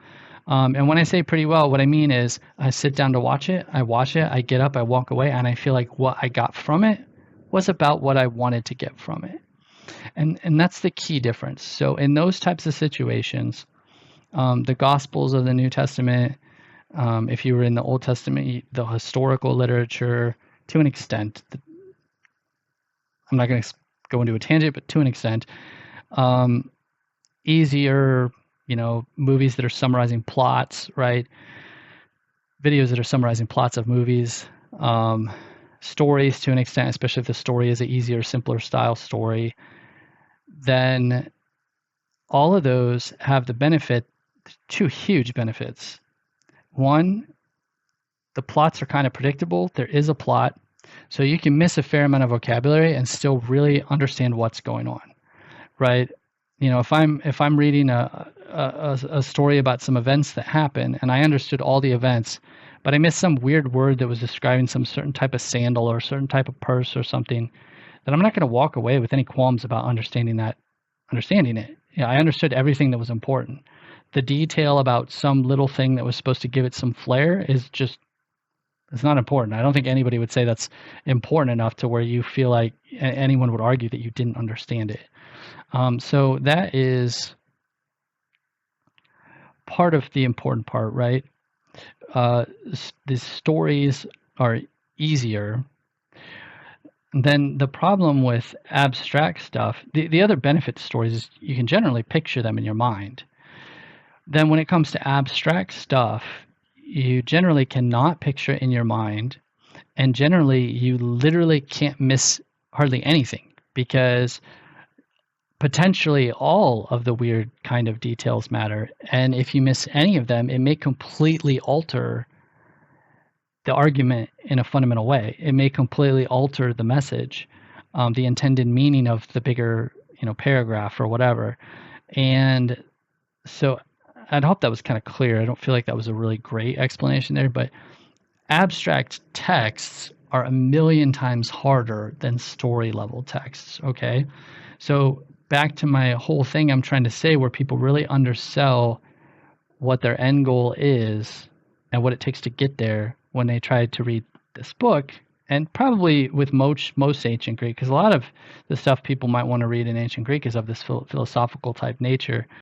And when I say pretty well, what I mean is I sit down to watch it, I watch it, I get up, I walk away, and I feel like what I got from it was about what I wanted to get from it. And that's the key difference. So in those types of situations, the Gospels of the New Testament, if you were in the Old Testament, the historical literature, to an extent, I'm not going to go into a tangent, but to an extent, easier, movies that are summarizing plots, right? Videos that are summarizing plots of movies, stories to an extent, especially if the story is an easier, simpler style story, then all of those have the benefit, two huge benefits. One, the plots are kind of predictable. There is a plot, so you can miss a fair amount of vocabulary and still really understand what's going on, right? If I'm reading a story about some events that happen and I understood all the events, but I missed some weird word that was describing some certain type of sandal or a certain type of purse or something, then I'm not going to walk away with any qualms about understanding it. I understood everything that was important. The detail about some little thing that was supposed to give it some flair is just, it's not important. I don't think anybody would say that's important enough to where you feel like anyone would argue that you didn't understand it. So that is part of the important part, right? The stories are easier. Then the problem with abstract stuff, the other benefit to stories is you can generally picture them in your mind. Then when it comes to abstract stuff, you generally cannot picture it in your mind, and generally you literally can't miss hardly anything because potentially all of the weird kind of details matter, and if you miss any of them, it may completely alter the argument in a fundamental way. It may completely alter the message, the intended meaning of the bigger paragraph or whatever. And so I'd hope that was kind of clear. I don't feel like that was a really great explanation there, but abstract texts are a million times harder than story level texts, okay? So back to my whole thing I'm trying to say, where people really undersell what their end goal is and what it takes to get there when they try to read this book, and probably with most ancient Greek, because a lot of the stuff people might want to read in ancient Greek is of this philosophical type nature.